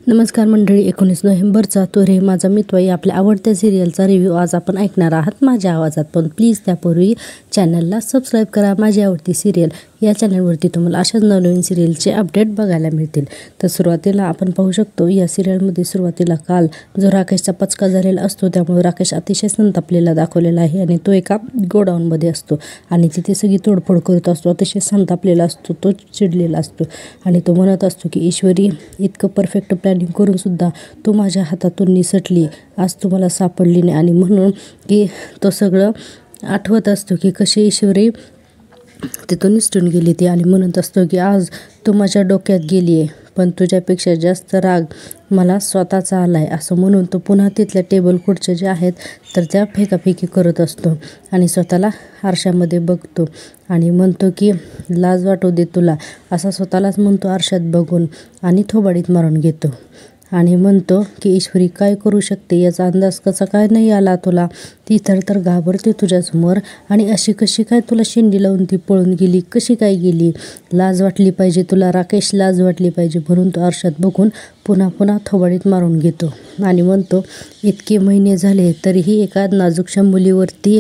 नमस्कार मंडळी, 19 नोव्हेंबरचा तो रे माझा मित्र या आपल्या आवडत्या सिरियलचा रिव्ह्यू आज आपण ऐकणार आहात माझ्या आवाजात. पण प्लीज त्यापूर्वी चॅनलला सबस्क्राईब करा. माझी आवडती सिरियल या चॅनलवरती तुम्हाला अशाच नवनवीन सिरियलचे अपडेट बघायला मिळतील. तर सुरुवातीला आपण पाहू शकतो या सिरियलमध्ये सुरुवातीला काल जो राकेशचा पचका झालेला असतो त्यामुळे राकेश अतिशय संतापलेला दाखवलेला आहे आणि तो एका गोडाऊनमध्ये असतो आणि तिथे सगळी तोडफोड करत असतो. अतिशय संतापलेला असतो, तो चिडलेला असतो आणि तो म्हणत असतो की ईश्वरी, इतकं परफेक्ट प्लॅनिंग करून सुद्धा तू माझ्या हातातून निसटली, आज तू मला सापडली नाही. आणि म्हणून की तो सगळं आठवत असतो की कशी ईश्वरी तिथून निसटून गेली ती आणि म्हणत असतो की आज तू माझ्या डोक्यात गेली आहे, पण तुझ्यापेक्षा जास्त राग मला स्वतःचा आला आहे. असं म्हणून तो पुन्हा तिथल्या टेबल खुर्च्या ज्या आहेत तर त्या फेकाफेकी करत असतो आणि स्वतःला आरशामध्ये बघतो आणि म्हणतो की लाज वाटू दे तुला, असा स्वतःलाच म्हणतो आरशात बघून आणि थोबाडीत मारून घेतो आणि म्हणतो की ईश्वरी काय करू शकते याचा अंदाज कसा काय नाही आला तुला, ती तर घाबरते तुझ्यासमोर आणि अशी कशी काय तुला शेंडी लावून ती पळून गेली, कशी काय गेली, लाज वाटली पाहिजे तुला राकेश, लाज वाटली पाहिजे. म्हणून तो आरशात बघून पुन्हा थोबाडीत मारून घेतो आणि म्हणतो इतके महिने झाले तरीही एका नाजूकशा मुलीवरती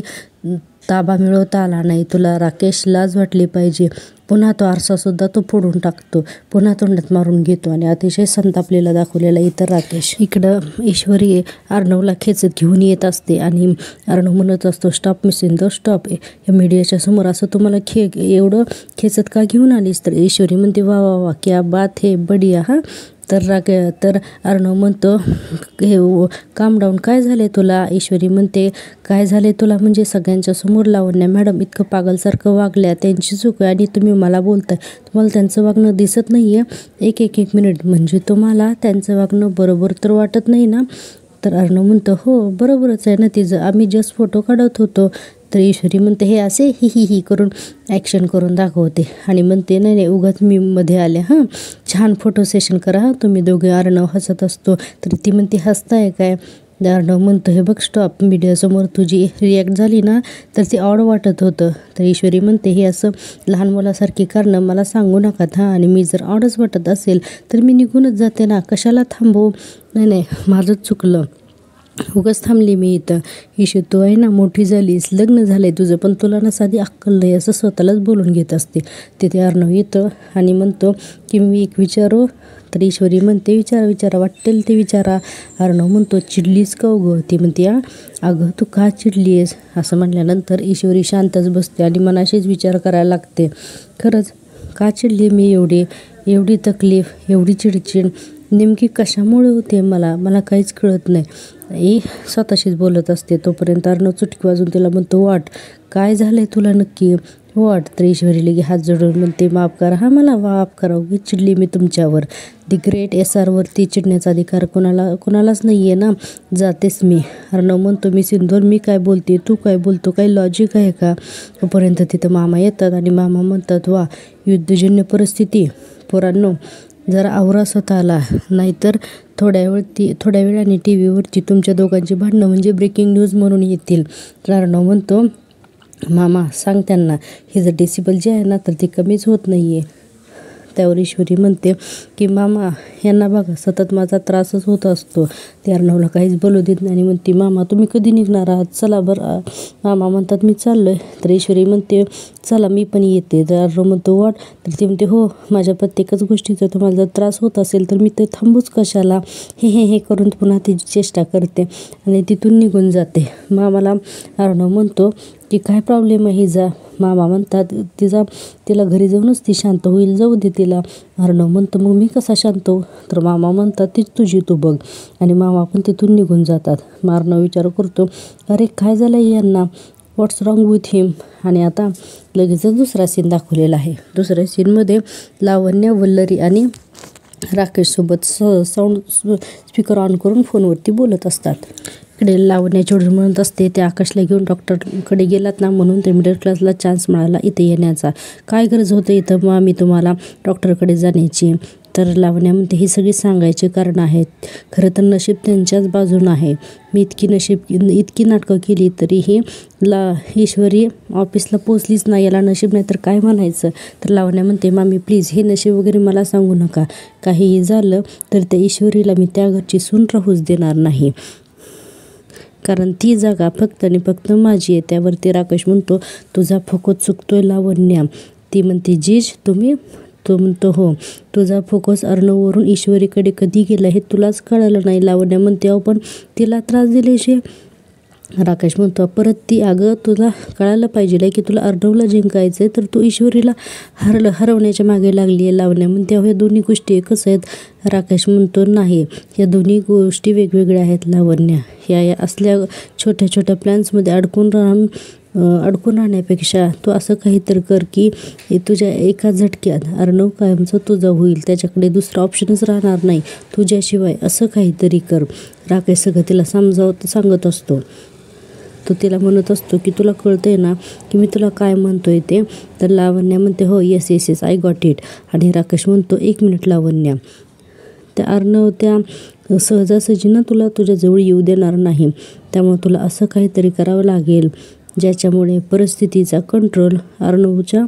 ताबा मिळवता आला नाही तुला राकेश, लाज वाटली पाहिजे. पुन्हा तो आरसासुद्धा तो फोडून टाकतो, पुन्हा तोंडात मारून घेतो आणि अतिशय संतापलेला दाखवलेला इतर राकेश. इकडं ईश्वरी अर्णवला खेचत घेऊन येत असते आणि अर्णव म्हणत असतो स्टॉप मिसिंग द स्टॉप, या मीडियाच्या समोर असं तुम्हाला एवढं खेचत का घेऊन आलीस. तर ईश्वरी म्हणते वा वा वा क्या बात है, बढिया. हां तर अर्णव म्हणतो हे काम डाऊन, काय झाले तुला. ईश्वरी म्हणते काय झाले तुला म्हणजे सगळ्यांच्या समोर लावण्या मॅडम इतकं पागलसारखं वागल्या, त्यांची चूक आहे आणि तुम्ही मला बोलताय, तुम्हाला त्यांचं वागणं दिसत नाही आहे. एक मिनिट, म्हणजे तुम्हाला त्यांचं वागणं बरोबर तर वाटत नाही ना. तर अर्णव म्हणतो हो बरोबरच आहे ना तिचं, आम्ही जस्ट फोटो काढत होतो. तर ईश्वरी म्हणते हे असे ही करून ॲक्शन करून दाखवते आणि म्हणते नाही उगाच मी मध्ये आले, हां छान फोटो सेशन करा हां तुम्ही दोघे. अर्णव हसत असतो तर ती म्हणते हसताय काय. अर्णव म्हणतो हे बघ स्टॉप, मीडियासमोर तुझी रिॲक्ट झाली ना तर ते ऑड वाटत होतं. तर ईश्वरी म्हणते हे असं लहान मुलासारखी कारणं मला सांगू नका हां, आणि मी जर ऑडच वाटत असेल तर मी निघूनच जाते ना, कशाला थांबू. नाही माझंच चुकलं, उगाच थांबली मी इथं. ईशू तू आहे ना मोठी झालीस, लग्न झालं आहे तुझं, पण तुला ना साधी अक्कल नाही, असं स्वतःलाच बोलून घेत असते. तिथे अर्णव येतं आणि म्हणतो की मी एक विचारू. तर ईश्वरी म्हणते विचारा वाटेल ते विचारा. अर्णव म्हणतो चिडलीस का उगं. ती म्हणते अगं तू का चिडली आहेस. असं म्हटल्यानंतर ईश्वरी शांतच बसते आणि मनाशीच विचार करायला लागते, खरंच का चिडली मी, एवढी तकलीफ, एवढी चिडचिड नेमकी कशामुळे होते मला काहीच कळत नाही. स्वतःशीच बोलत असते. तोपर्यंत अर्णव चुटकी वाजून तिला म्हणतो वाट काय झालंय तुला नक्की वाट. तर ईश्वरी लगे हात जोडून म्हणते माफ करा हां, मला माफ करा, उगीच चिडली मी तुमच्यावर. दी ग्रेट SRवरती चिडण्याचा अधिकार कोणालाच नाही आहे ना, जातेच मी. अर्णव म्हणतो मी सिंदूर, मी काय बोलते तू काय बोलतो, काही लॉजिक आहे का. तोपर्यंत तिथं मामा येतात आणि मामा म्हणतात वा युद्धजन्य परिस्थिती, पोरांनो जरा आवरा स्वतःला, नाहीतर थोड्या वेळाने TV वरती तुमच्या दोघांची भांडणं म्हणजे ब्रेकिंग न्यूज म्हणून येतील. तर अर्णव म्हणतो मामा सांग त्यांना हे जर डेसिबल जे आहे ना तर ते कमीच होत नाही आहे. त्यावर ईश्वरी म्हणते की मामा यांना बघा सतत माझा त्रासच होत असतो. ते अर्णवला काहीच बोलू देत नाही आणि म्हणते मामा तुम्ही कधी निघणार आहात, चला बरं. मामा म्हणतात मी चाललो आहे. तर ईश्वरी म्हणते चला मी पण येते. तर अर्णव म्हणतो वाट. तर ती म्हणते हो माझ्या प्रत्येकच गोष्टीचा तुम्हाला जर त्रास होत असेल तर मी ते थांबूच कशाला, हे करून पुन्हा तिची चेष्टा करते आणि तिथून निघून जाते. मामाला अर्णव म्हणतो की काय प्रॉब्लेम आहे हिचा. मामा म्हणतात तिला घरी जाऊनच ती शांत होईल, जाऊ दे तिला. अर्णव म्हणतो मग मी कसा शांत हो. तर मामा म्हणतात तीच तुझी तू बघ आणि मामा पण तिथून निघून जातात. अर्णव विचार करतो अरे काय झालं यांना, व्हॉट्स रॉंग विथ हिम. आणि आता लगेचच दुसरा सीन दाखवलेला आहे. दुसऱ्या सीनमध्ये लावण्या, वल्लरी आणि राकेशसोबत साऊंड स्पीकर ऑन करून फोनवरती बोलत असतात. इकडे लावण्या चिडून म्हणत असते ते आकाशला घेऊन डॉक्टरकडे गेलात ना म्हणून ते मिडल क्लासला चान्स मिळाला इथे येण्याचा, काय गरज होतं इथं मग आम्ही तुम्हाला डॉक्टरकडे जाण्याची. तर लावण्या म्हणते हे सगळे सांगायचे कारण आहेत. खरं तर नशीब त्यांच्याच बाजूनं आहे. मी इतकी नाटकं केली तरीही ईश्वरी ऑफिसला पोचलीच नाही. याला नशीब नाही तर काय म्हणायचं. तर लावण्या म्हणते मामी प्लीज हे नशीब वगैरे मला सांगू नका. काहीही झालं तर त्या ईश्वरीला मी त्या घरची सून राहूच देणार नाही, कारण ती जागा फक्त आणि फक्त माझी आहे. त्यावरती राकेश म्हणतो तुझा फोकस चुकतोय लावण्या. ती म्हणते जीज तो म्हणतो हो, तुझा फोकस अर्णववरून ईश्वरीकडे कधी गेला हे तुलाच कळलं नाही. लावण्या म्हणते अहो पण तिला त्रास दिल्याशिवाय. राकेश म्हणतो परत ती अगं तुला कळायला पाहिजे की तुला अर्णवला जिंकायचं आहे तर तू ईश्वरीला हरवण्याच्या मागे लागली आहे. लावण्या म्हणते अहो या दोन्ही गोष्टी एकच आहेत. राकेश म्हणतो नाही, या दोन्ही गोष्टी वेगवेगळ्या आहेत लावण्या. या असल्या छोट्या छोट्या प्लॅन्समध्ये अडकून राहण्यापेक्षा तू असं काहीतरी कर की तुझ्या एका झटक्यात अर्णव कायमचं तुझं होईल. त्याच्याकडे दुसरा ऑप्शनच राहणार नाही तुझ्याशिवाय. असं काहीतरी कर. राकेश सगळं तिला सांगत असतो. तो तिला म्हणत असतो की तुला कळतंय ना की मी तुला काय म्हणतोय ते. तर लावण्या म्हणते हो येस आय गॉट इट. आणि राकेश म्हणतो 1 मिनिट लावण्या, त्या अर्णव त्या सहजासहजी ना तुला तुझ्याजवळ येऊ देणार नाही. त्यामुळे तुला असं काहीतरी करावं लागेल ज्याच्यामुळे परिस्थितीचा कंट्रोल अर्णवच्या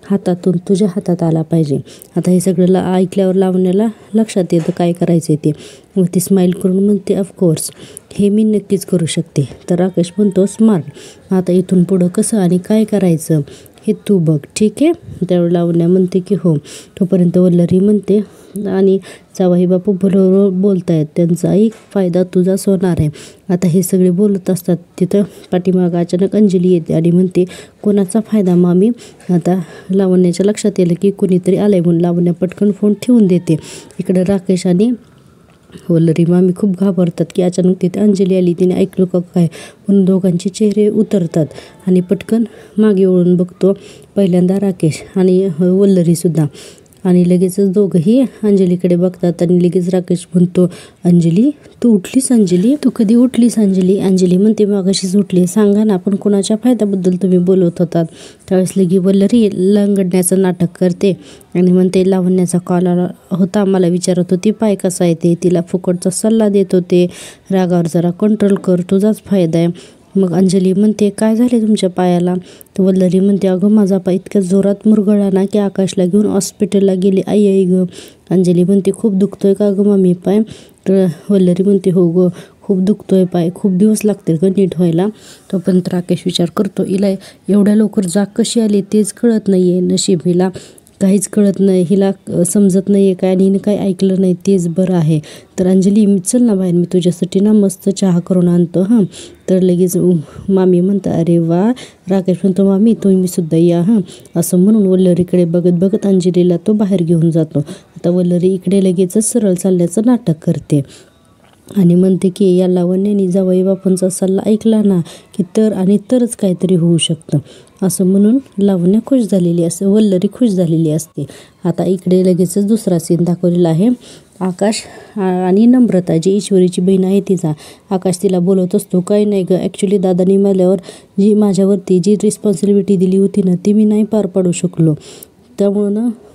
हातातून तुझ्या हातात आला पाहिजे. आता हे सगळं ऐकल्यावर लावण्याला लक्षात येतं काय करायचं आहे ते. मग ती स्माईल करून म्हणते ऑफकोर्स हे मी नक्कीच करू शकते. तर राकेश म्हणतो स्मार्ट. आता इथून पुढं कसं आणि काय करायचं हे तू बघ ठीक आहे. त्यावेळी लावण्या म्हणते की हो. तोपर्यंत वल्लरी म्हणते आणि जावई बापू बरोबर बोलतायत, त्यांचा एक फायदा तुझाच होणार आहे. आता हे सगळे बोलत असतात तिथं पाठीमागं अचानक अंजली येते आणि म्हणते कोणाचा फायदा मामी. आता लावण्याच्या लक्षात येलं की कोणीतरी आलंय म्हणून लावण्या पटकन फोन ठेवून देते. इकडे राकेश आणि वल्लरी मामी खूप घाबरतात की अचानक तिथे अंजली आली, तिने ऐकलं का काय म्हणून दोघांचे चेहरे उतरतात आणि पटकन मागे वळून बघतो पहिल्यांदा राकेश आणि वल्लरीसुद्धा. आणि लगेचच दोघंही अंजलीकडे बघतात आणि लगेच राकेश म्हणतो अंजली तू उठलीस. अंजली तू कधी उठलीस अंजली. अंजली म्हणते मागाशीच उठली. सांगा ना पण कोणाच्या फायद्याबद्दल तुम्ही बोलत होतात. त्यावेळेस लगी वल्लरी लंगडण्याचं नाटक करते आणि म्हणते लावण्याचा कॉल आला होता, मला विचारत होती पाय कसा आहे ते, तिला फुकटचा सल्ला देत होते, रागावर जरा कंट्रोल कर तुझाच फायदा आहे. मग अंजली म्हणते काय झाले तुमच्या पायाला. तर वल्लरी म्हणते अगं माझा पाय इतक्या जोरात मुरगळला ना की आकाशला घेऊन हॉस्पिटलला गेली. आई गं. अंजली म्हणते खूप दुखतोय का गं मम्मी पाय. तर वल्लरी म्हणते हो गं खूप दुखतोय पाय, खूप दिवस लागतील गं नीट व्हायला. तोपर्यंत राकेश विचार करतो हिला एवढ्या लवकर जाग कशी आली तेच कळत नाही आहे. नशीब हिला काहीच कळत नाही, हिला समजत नाही आहे काय आणि हिने काही ऐकलं नाही तेच बरं आहे. तर अंजली चल ना बाहेर, मी तुझ्यासाठी ना मस्त चहा करून आणतो हां. तर लगेच मामी म्हणतं अरे वा. राकेश म्हणतो मामी तुम्ही सुद्धा या हां. असं म्हणून वल्लरीकडे बघत बघत अंजलीला तो बाहेर घेऊन जातो. आता वल्लरी इकडे लगेचच सरळ चालण्याचं नाटक करते आणि म्हणते की या लावण्याने जावई बापांचा सल्ला ऐकला ना की तरच काहीतरी होऊ शकतं. असं म्हणून लावण्या खुश झालेली असते, वल्लरी खुश झालेली असते. आता इकडे लगेचच दुसरा सीन दाखवलेला आहे. आकाश आणि नम्रता जी ईश्वरीची बहीण आहे तिचा. आकाश तिला बोलत असतो काही नाही गं, ॲक्च्युली दादानी मला माझ्यावरती जी रिस्पॉन्सिबिलिटी दिली होती ना ती मी नाही पार पाडू शकलो,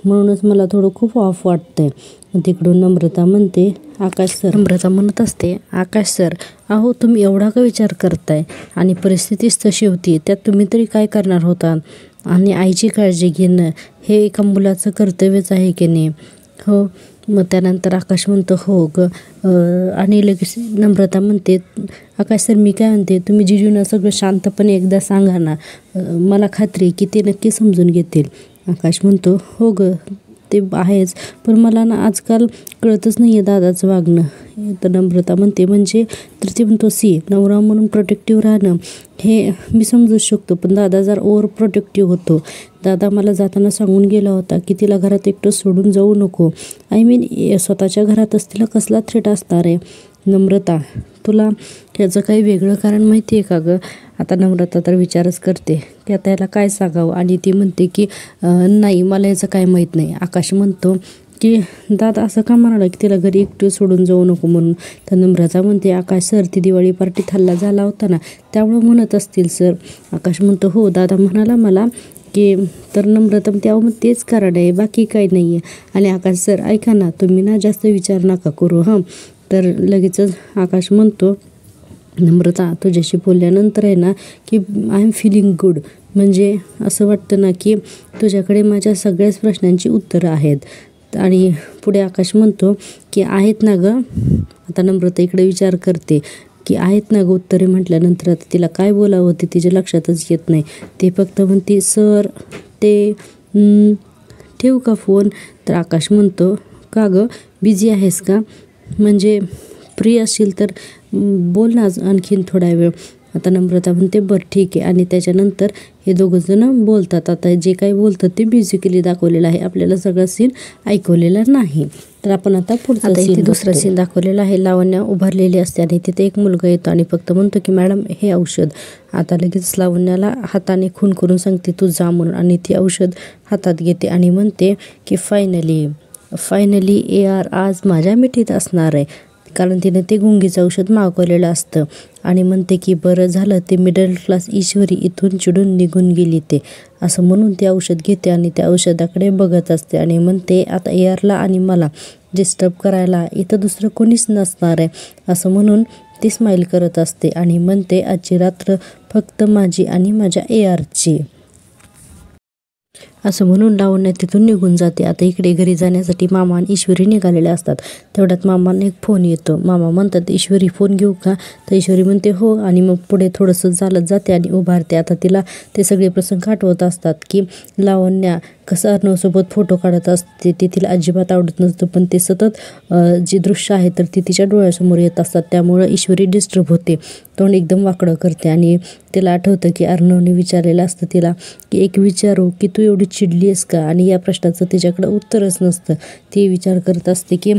म्हणूनच मला थोडं खूप ऑफ वाटतंय. तिकडून नम्रता म्हणते नम्रता म्हणत असते आकाश सर अहो तुम्ही एवढा का विचार करताय आणि परिस्थितीच तशी होती त्यात तुम्ही तरी काय करणार होता. आणि आईची काळजी घेणं हे एका मुलाचं कर्तव्यच आहे की नाही. हो. मग त्यानंतर आकाश म्हणतो हो गं. आणि लगेच नम्रता म्हणते आकाश सर मी काय म्हणते तुम्ही जिजूंना सगळं शांतपणे एकदा सांगा ना, मला खात्री की ते नक्की समजून घेतील. आकाश म्हणतो हो गं ते आहेच, पण मला ना आजकाल कळतच नाही आहे दादाचं वागणं. तर नम्रता म्हणते म्हणजे. तर ते म्हणतो नवरा म्हणून प्रोटेक्टिव्ह राहणं हे मी समजूच शकतो, पण दादा जर ओव्हर प्रोटेक्टिव्ह होतो. दादा मला जाताना सांगून गेला होता की तिला घरात एकटं सोडून जाऊ नको. आय मीन स्वतःच्या घरातच तिला कसला थ्रेट असणार आहे. नम्रता तुला याचं काही वेगळं कारण माहिती आहे का गं. आता नम्रता तर विचारच करते की आता याला काय सांगावं आणि ती म्हणते की नाही मला याचं काय माहीत नाही. आकाश म्हणतो की दादा असं का म्हणाला की तिला घरी एकटं सोडून जाऊ नको म्हणून. तर नम्रता म्हणते आकाश सर ती दिवाळी पार्टीत हल्ला झाला होता ना त्यामुळं म्हणत असतील सर. आकाश म्हणतो हो दादा म्हणाला मला की तर नम्रता तेव्हा मग तेच कारण आहे, बाकी काही नाही आहे. आणि आकाश सर ऐका ना, तुम्ही ना जास्त विचार नका करू हां. तर लगेचच आकाश म्हणतो, नम्रता तुझ्याशी बोलल्यानंतर आहे ना की आय एम फिलिंग गुड. म्हणजे असं वाटतं ना की तुझ्याकडे माझ्या सगळ्याच प्रश्नांची उत्तरं आहेत. आणि पुढे आकाश म्हणतो की आहेत ना गं. आता नम्रता इकडे विचार करते की आहेत ना गं उत्तरे म्हटल्यानंतर आता तिला काय बोलावं ते तिच्या लक्षातच येत नाही. ते फक्त म्हणते सर ते ठेवू का फोन. तर आकाश म्हणतो का गं बिझी आहेस का, म्हणजे फ्री असशील तर बोल ना आणखीन थोडा वेळ. आता नम्रता म्हणते बरं ठीक आहे. आणि त्याच्यानंतर हे दोघंजणं बोलतात. आता जे काही बोलतात ते म्युझिकली दाखवलेलं आहे, आपल्याला सगळा सीन ऐकवलेला नाही. तर आपण आता पुढचा सीन, दुसरा सीन दाखवलेला आहे. लावण्या उभारलेली असते आणि तिथे एक मुलगा येतो आणि फक्त म्हणतो की मॅडम हे औषध. आता लगेच लावण्याला हाताने खून करून सांगते तू जा म्हणून. आणि ती औषध हातात घेते आणि म्हणते की फायनली AR आज माझ्या मिठीत असणार आहे. कारण तिने ते गुंगीचं औषध मागवलेलं असतं. आणि म्हणते की बरं झालं ते मिडल क्लास ईश्वरी इथून चिडून निघून गेली ते, असं म्हणून ते औषध घेते आणि त्या औषधाकडे बघत असते. आणि म्हणते आता ARला आणि मला डिस्टर्ब करायला इथं दुसरं कोणीच नसणार आहे, असं म्हणून ती स्माईल करत असते. आणि म्हणते आजची रात्र फक्त माझी आणि माझ्या ARची, असं म्हणून लावण्या तिथून निघून जाते. आता इकडे घरी जाण्यासाठी मामा आणि ईश्वरी निघालेले असतात. तेवढ्यात मामाने एक फोन येतो. मामा म्हणतात ईश्वरी फोन घेऊ का. तर ईश्वरी म्हणते हो. आणि मग पुढे थोडंसं चालत जाते आणि उभारते. आता तिला ते सगळे प्रसंग आठवत असतात की लावण्या कसं अर्णवसोबत फोटो काढत असते, ते तिला अजिबात आवडत नसतं. पण ते सतत जे दृश्य आहे तर ते तिच्या डोळ्यासमोर येत असतात. त्यामुळं ईश्वरी डिस्टर्ब होते, तोंड एकदम वाकडं करते. आणि तिला आठवतं की अर्णवने विचारलेलं असतं तिला की एक विचारू की तू एवढी चिडली आहेस का. आणि या प्रश्नाचं तिच्याकडं उत्तरच नसतं. ती विचार करत असते की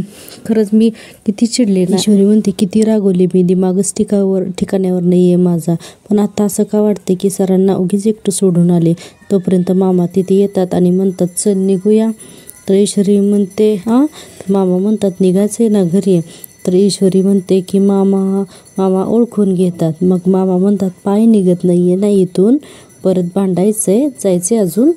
खरंच मी किती चिडले ना. ईश्वरी म्हणते किती रागवले मी, दिमागच ठिकाण्यावर नाही आहे माझा. पण आता असं का वाटते की सरांना उगीच एकटं सोडून आले. तोपर्यंत मामा तिथे येतात आणि म्हणतात चल निघूया. तर ईश्वरी म्हणते हां. मामा म्हणतात निघायचं आहे ना घरी. तर ईश्वरी म्हणते की मामा ओळखून घेतात. मग मामा म्हणतात पाय निघत नाही आहे ना इथून, परत भांडायचं आहे, जायचं आहे अजून.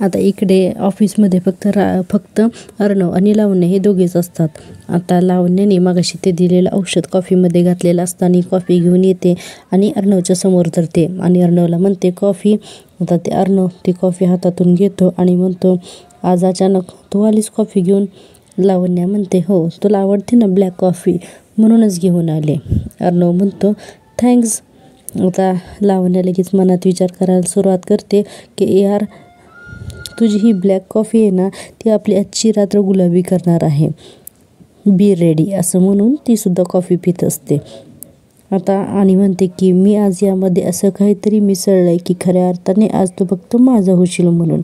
आता इकडे ऑफिसमध्ये फक्त अर्णव आणि लावण्य हे दोघेच असतात. आता लावण्याने मगाशी ते दिलेलं औषध कॉफीमध्ये घातलेलं असतं आणि कॉफी घेऊन येते आणि अर्णवच्या समोर धरते आणि अर्णवला म्हणते कॉफी. आता ते अर्णव ती कॉफी हातातून घेतो आणि म्हणतो आज अचानक तू आलीस कॉफी घेऊन. लावण्या म्हणते हो, तुला आवडते ना ब्लॅक कॉफी म्हणूनच घेऊन आले. अर्णव म्हणतो थँक्स. आता लावण्या लगेच मनात विचार करायला सुरुवात करते की यार तुझी ही ब्लॅक कॉफी आहे ना ती आपली आजची रात्र गुलाबी करणार आहे, बी रेडी, असं म्हणून तीसुद्धा कॉफी पित असते. आता आणि म्हणते की मी आज यामध्ये असं काहीतरी मिसळलं आहे की खऱ्या अर्थाने आज तो फक्त माझा होशील म्हणून.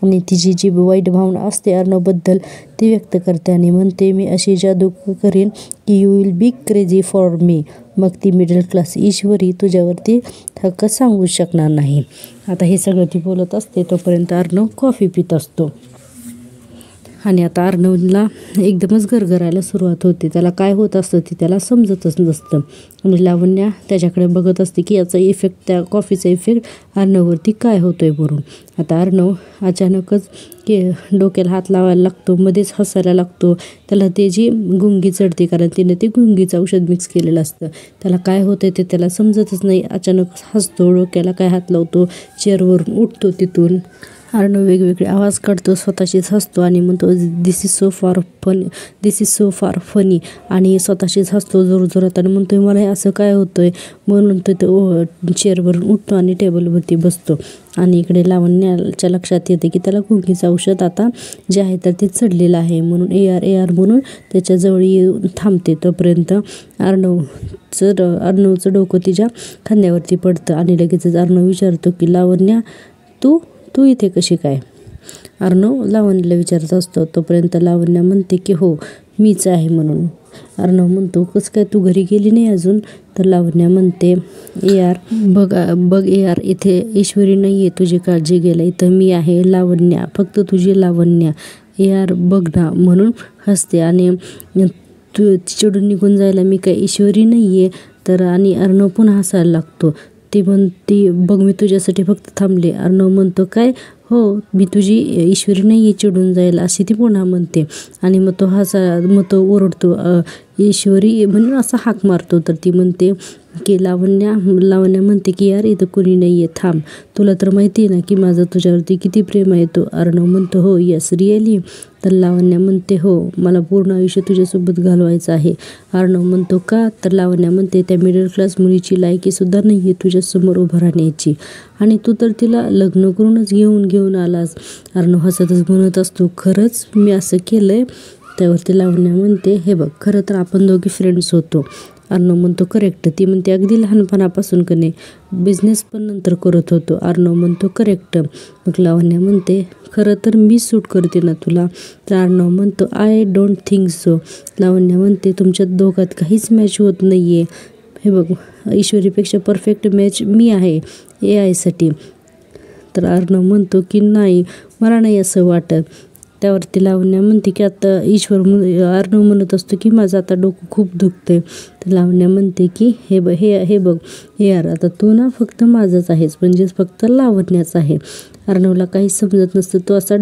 आणि तिची जी वाईट भावना असते अर्णवबद्दल ती व्यक्त करते आणि म्हणते मी अशी जादू करेन की you will be crazy for me. मग ती मिडल क्लास ईश्वरी तुझ्यावरती हक्क सांगू शकणार नाही. आता हे सगळं ती बोलत असते तोपर्यंत अर्णव कॉफी पित असतो. आणि आता अर्णवला एकदमच गरगरायला सुरुवात होते. त्याला काय होत असतं ते त्याला समजतच नसतं. आणि लावण्या त्याच्याकडे बघत असते की याचा इफेक्ट, त्या कॉफीचा इफेक्ट अर्णववरती काय होतोय म्हणून. आता अर्णव अचानकच डोक्याला हात लावायला लागतो, मध्येच हसायला लागतो. त्याला ते जी गुंगी चढते कारण तिने ते गुंगीचं औषध मिक्स केलेलं असतं. त्याला काय होतं ते त्याला समजतच नाही. अचानक हसतो, डोक्याला काय हात लावतो, चेअरवरून उठतो तिथून. अर्णव वेगवेगळे आवाज काढतो, स्वतःशीच हसतो आणि म्हणतो दिस इज सो फार फनी. आणि स्वतःशीच हसतो जोरजोरात आणि म्हणतो मला हे असं काय होतंय म्हणून तो चेअरवरून उठतो आणि टेबलवरती बसतो. आणि इकडे लावण्याच्या लक्षात येते की त्याला गुंगीचं औषध आता जे आहे तर ते चढलेलं आहे म्हणून AR म्हणून त्याच्याजवळ येऊन थांबते. तोपर्यंत अर्णवचं डोकं तिच्या खांद्यावरती पडतं आणि लगेचच अर्णव विचारतो की लावण्या तू इथे कशी काय. अर्णव लावण्याला विचारत असतो. तोपर्यंत लावण्या म्हणते की हो मीच आहे म्हणून. अर्णव म्हणतो कसं काय तू घरी गेली नाही अजून. तर लावण्या म्हणते बघ AR इथे ईश्वरी नाही आहे तुझी काळजी घ्यायला, इथं मी आहे लावण्या, फक्त तुझी लावण्या. AR बघ ना म्हणून हसते आणि तू चिडून निघून जायला मी काय ईश्वरी नाही आहे तर. आणि अर्णव पुन्हा हसायला लागतो. ती म्हणती बघ मी तुझ्यासाठी फक्त थांबले. अर्णव म्हणतो काय? हो, मी तुझी ईश्वरी नाही आहे चिडून जाईल अशी ती पुन्हा म्हणते. आणि मग तो ओरडतो ईश्वरी म्हणून असा हाक मारतो. तर ती म्हणते की लावण्या म्हणते की यार इथं कुणी नाही आहे, थांब, तुला तर माहिती आहे ना की माझं तुझ्यावरती किती प्रेम आहे. तो अर्णव म्हणतो हो यस रिअली. तर लावण्या म्हणते हो, मला पूर्ण आयुष्य तुझ्यासोबत घालवायचं आहे. अर्णव म्हणतो का? तर लावण्या म्हणते त्या मिडल क्लास मुलीची लायकीसुद्धा नाही आहे तुझ्यासमोर उभं राहण्याची, आणि तू तर तिला लग्न करूनच घेऊन आलास. अर्णव हसतच म्हणत असतो खरंच मी असं केलं आहे? त्यावरती लावण्या म्हणते हे बघ, खरं तर आपण दोघी फ्रेंड्स होतो. अर्णव म्हणतो करेक्ट. ती म्हणते अगदी लहानपणापासून कने बिझनेस पण नंतर करत होतो. अर्णव म्हणतो करेक्ट. मग लावण्या म्हणते खरं तर मी सूट करते ना तुला? तर अर्णव म्हणतो आय डोंट थिंक सो. लावण्या म्हणते तुमच्या दोघात काहीच मॅच होत नाही आहे. हे बघ, ईश्वरीपेक्षा परफेक्ट मॅच मी आहे AI साठी. तर अर्णव म्हणतो की नाही, मला नाही असं वाटत. त्यावरती लावण्या म्हणते की आता अर्णव म्हणत असतो की माझं आता डोकं खूप दुखतंय. तर लावण्या म्हणते की हे बघ यार, आता तू ना फक्त माझंच आहेस, म्हणजेच फक्त लावण्याच आहे. अर्णवला काही समजत नसतं. तो असा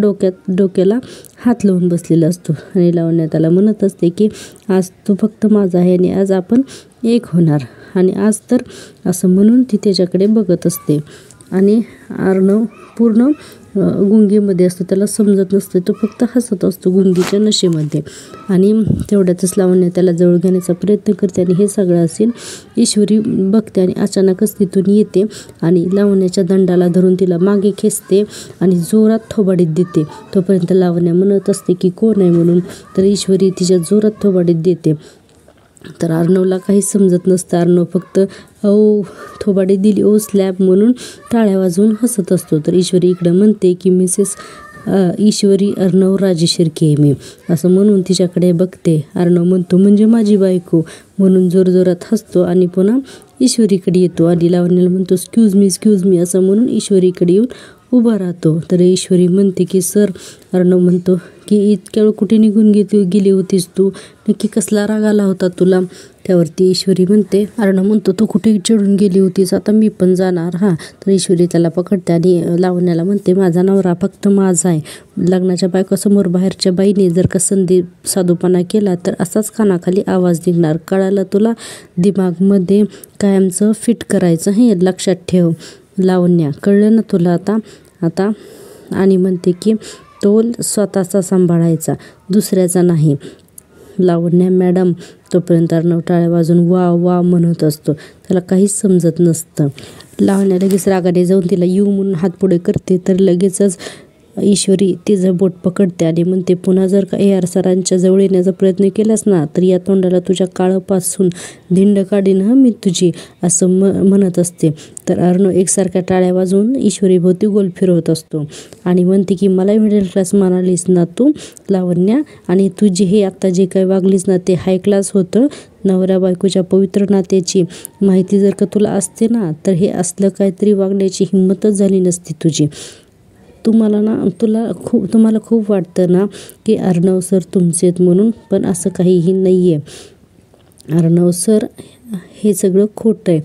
डोक्याला हात लावून बसलेला असतो. आणि लावण्या त्याला म्हणत असते की आज तू फक्त माझा आहे आणि आज आपण एक होणार. आणि आज तर असं म्हणून ती त्याच्याकडे बघत असते. आणि अर्णव पूर्ण गुंगीमध्ये असतो, त्याला समजत नसतं. तो फक्त हसत असतो गुंगीच्या नशेमध्ये. आणि तेवढ्यातच लावण्या त्याला जवळ घेण्याचा प्रयत्न करते. आणि हे सगळं असेल ईश्वरी बघते आणि अचानकच तिथून येते आणि लावण्याच्या दंडाला धरून तिला मागे खेचते आणि जोरात थोबाडीत देते. तोपर्यंत लावण्या म्हणत असते की कोण आहे म्हणून. तर ईश्वरी तिच्या जोरात थोबाडीत देते. तर अर्णवला काही समजत नसतं. अर्णव फक्त थोबाडी दिली स्लॅब म्हणून टाळ्या वाजवून हसत असतो. तर ईश्वरी इकडं म्हणते की मिसेस ईश्वरी अर्णव राजेशिर्के आहे मी, असं म्हणून तिच्याकडे बघते. अर्णव म्हणतो म्हणजे माझी बायको म्हणून जोरजोरात हसतो आणि पुन्हा ईश्वरीकडे येतो. आणि लावण्याला म्हणतो एक्सक्यूज मी असं म्हणून ईश्वरीकडे येऊन उभा राहतो. तर ईश्वरी म्हणते की सर. अर्णव म्हणतो की इतक्या वेळ कुठे निघून गेली होतीस तू? नक्की कसला राग आला होता तुला? त्यावरती ईश्वरी म्हणते अर्णव म्हणतो तू कुठे चिडून गेली होतीस, आता मी पण जाणार. तर ईश्वरी त्याला पकडते आणि लावण्याला म्हणते माझा नवरा फक्त माझा आहे. लग्नाच्या बायकोसमोर बाहेरच्या बाईने जर का संधी साधूपणा केला तर असाच कानाखाली आवाज निघणार, कळालं तुला? दिमागमध्ये कायमचं फिट करायचं हे लक्षात ठेव लावण्या, कळलं ना तुला आता? आणि म्हणते की तो स्वतःचा सांभाळायचा, दुसऱ्याचा नाही. लावण्या मॅडम. तोपर्यंत अर्णव टाळ्या वाजून वा म्हणत असतो. त्याला काहीच समजत नसतं. लावण्या लगेच रागाने जाऊन तिला म्हणून हात पुढे करते. तर लगेचच ईश्वरी तिचं बोट पकडते आणि म्हणते पुन्हा जर का AR सरांच्या जवळ येण्याचा प्रयत्न केलास ना तर या तोंडाला तुझ्या काळपासून धिंड काढीन मी तुझी, असं म्हणत असते. तर अर्णव एकसारख्या टाळ्या वाजवून ईश्वरी भोवती गोल फिरवत असतो आणि म्हणते की मला मिडल क्लास म्हणालीस ना तू लावण्या, आणि तुझी हे आत्ता जे काही वागलीस ना ते हाय क्लास होतं. नवऱ्या बायकोच्या पवित्र नात्याची माहिती जर का तुला असते ना तर हे असलं काहीतरी वागण्याची हिंमतच झाली नसती तुझी. तुम्हाला खूप वाटतं ना की अर्णव सर तुमचे आहेत म्हणून, पण असं काहीही नाही आहे. अर्णव सर हे सगळं खोटं आहे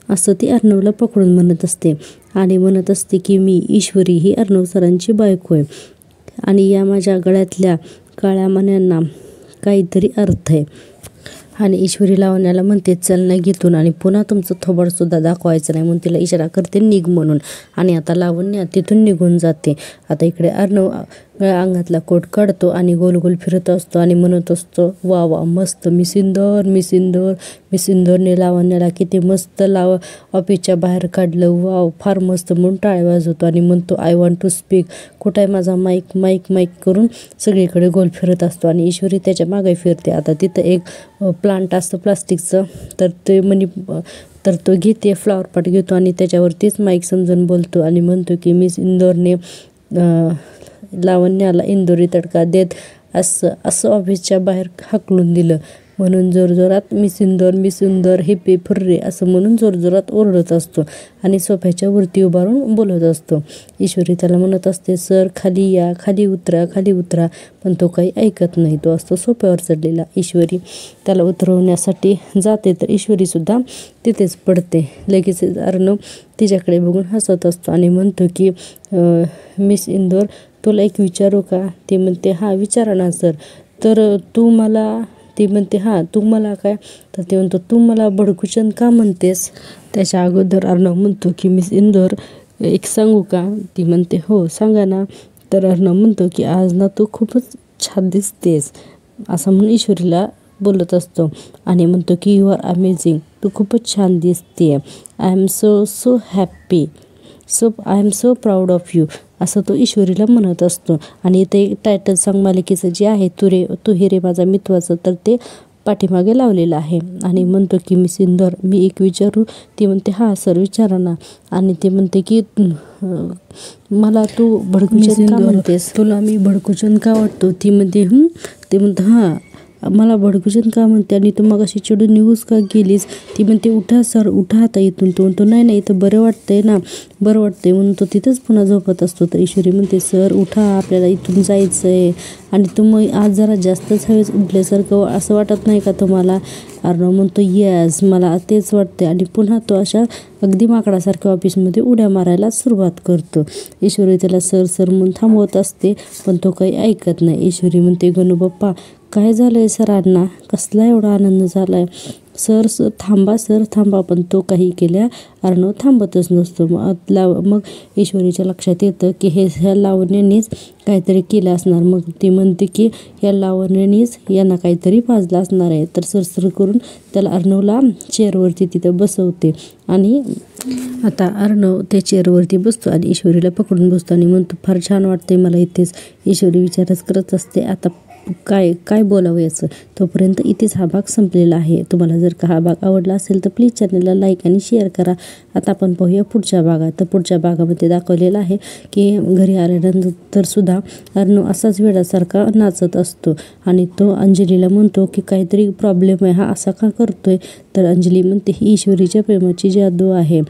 असं ती अर्णवला पकडून म्हणत असते. आणि म्हणत असते की मी ईश्वरी ही अर्णव सरांची बायको आहे आणि या माझ्या गळ्यातल्या काळ्या मण्यांना काहीतरी अर्थ आहे. आणि ईश्वरी लावण्याला म्हणते चल ना घेतून, आणि पुन्हा तुमचं थोबाडसुद्धा दाखवायचं नाही म्हणून तिला इशारा करते निघ म्हणून. आणि आता लावण्या तिथून निघून जाते. आता इकडे अर्णव अंगातला कोट काढतो आणि गोल गोल फिरत असतो आणि म्हणत असतो वा मस्त, मी सिंदूरने लावण्याला किती मस्त ऑफिसच्या बाहेर काढलं, फार मस्त म्हणून टाळ्या वाजवतो आणि म्हणतो आय वॉन्ट टू स्पीक. कुठं आहे माझा माईक करून सगळीकडे गोल फिरत असतो. आणि ईश्वरी त्याच्या मागे फिरते. आता तिथं एक प्लांट असतं प्लास्टिकचं, तर तो घेते, फ्लॉवर पॉट घेतो आणि त्याच्यावरतीच माईक समजून बोलतो आणि म्हणतो की मी इंदोरने लावण्याला इंदोरी तडका देत असं ऑफिसच्या बाहेर हाकलून दिलं. म्हणून जोरजोरात मी सुंदर हिप्पी फुर्रे असं म्हणून जोरजोरात ओरडत असतो आणि सोफ्याच्या वरती उभारून बोलत असतो. ईश्वरी त्याला म्हणत असते, सर खाली या, खाली उतरा, पण तो काही ऐकत नाही. तो असतो सोफ्यावर चढलेला. ईश्वरी त्याला उतरवण्यासाठी जाते तर ईश्वरीसुद्धा तिथेच पडते. लगेच अर्णव तिच्याकडे बघून हसत असतो आणि म्हणतो की मिस इंदोर, तुला एक विचारू का? ती म्हणते, हां विचारा ना सर. तर ती म्हणते, हां तू मला काय? तर ते म्हणतो, तू मला बडकुचन का म्हणतेस? त्याच्या अगोदर अर्णव म्हणतो की मिस इंदोर, एक सांगू का? ती म्हणते, हो सांगा ना. तर अर्णव म्हणतो की आज ना तू खूपच छान दिसतेस असं म्हणून ईश्वरीला बोलत असतो आणि म्हणतो की यू आर अमेझिंग, तू खूपच छान दिसते. I am so happy, I am so proud of you असं तो ईश्वरीला म्हणत असतो. आणि इथे टायटल सॉन्ग मालिकेचं जे आहे तू हे रे माझा मित्वाचं, तर ते पाठीमागे लावलेलं आहे. आणि म्हणतो की मिस इंदोर, मी एक विचारू? ती म्हणते, हां सर विचारा ना. आणि ती म्हणते की मला तू भडकुचन का म्हणतेस? तुला मी भडकुचन का वाटतो? ती म्हणते ते म्हणतं, हां मला भडकुचन का म्हणते आणि तू मगाशी चिडून निघूस का गेलीस? ती म्हणते, उठा सर, उठा आता इथून. तो म्हणतो, नाही इथं बरं वाटतंय ना, बरं वाटतंय म्हणून तो तिथंच पुन्हा झोपत असतो. तर ईश्वरी म्हणते, सर उठा, आपल्याला इथून जायचं आहे. आणि तुम्ही आज जरा जास्तच हवेच उठल्यासारखं असं वाटत नाही का तुम्हाला? अर्णव म्हणतो, येस मला तेच वाटते. आणि पुन्हा तो अशा अगदी माकडासारख्या ऑफिसमध्ये उड्या मारायला सुरुवात करतो. ईश्वरी त्याला सर म्हणून थांबवत असते, पण तो काही ऐकत नाही. ईश्वरी म्हणते, गणू बाप्पा काय झालंय सरांना? कसला एवढा आनंद झालाय? सर थांबा. पण तो काही केल्या अर्णव थांबतच नसतो. मग ईश्वरीच्या लक्षात येतं की ह्या लावण्यानेच काहीतरी केलं असणार. मग ती म्हणते की या लावण्यानेच यांना काहीतरी पाजलं असणार आहे. तर सरसर करून त्याला अर्णवला चेअरवरती तिथं बसवते आणि आता अर्णव त्या चेअरवरती बसतो आणि ईश्वरीला पकडून बसतो आणि म्हणतो, फार छान वाटतंय मला इथेच. ईश्वरी विचारच करत असते आता काय बोलावं याचं. तोपर्यंत इथेच हा भाग संपलेला आहे. तुम्हाला जर का हा भाग आवडला असेल तर प्लीज चॅनलला लाईक आणि शेअर करा. आता आपण पाहूया पुढच्या भागात. तर पुढच्या भागामध्ये दाखवलेलं आहे की घरी आल्यानंतर सुद्धा अर्णव असाच वेड्यासारखा नाचत असतो आणि तो अंजलीला म्हणतो की काहीतरी प्रॉब्लेम आहे, हा असा का करतोय? तर अंजली म्हणते, ही ईश्वरीच्या प्रेमाची जादू आहे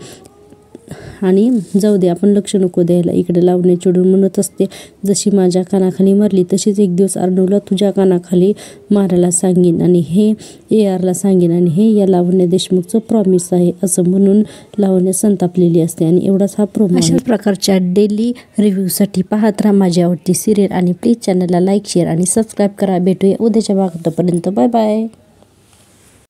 आणि जाऊ दे, आपण लक्ष नको द्यायला. इकडे लावणे चिडून म्हणत असते, जशी माझ्या कानाखाली मारली तशीच एक दिवस अर्णवला तुझ्या कानाखाली मारायला सांगेन आणि हे ARला सांगेन आणि हे या लावण्य देशमुखचं प्रॉमिस आहे असं म्हणून लावण्य संतापलेली असते. आणि एवढाच हा प्रोमो. अशा प्रकारच्या डेली रिव्ह्यूसाठी पाहत राहा माझी आवडती सिरियल आणि प्लीज चॅनलला लाईक शेअर आणि सबस्क्राईब करा. भेटूया उद्याच्या भागात. तोपर्यंत बाय बाय.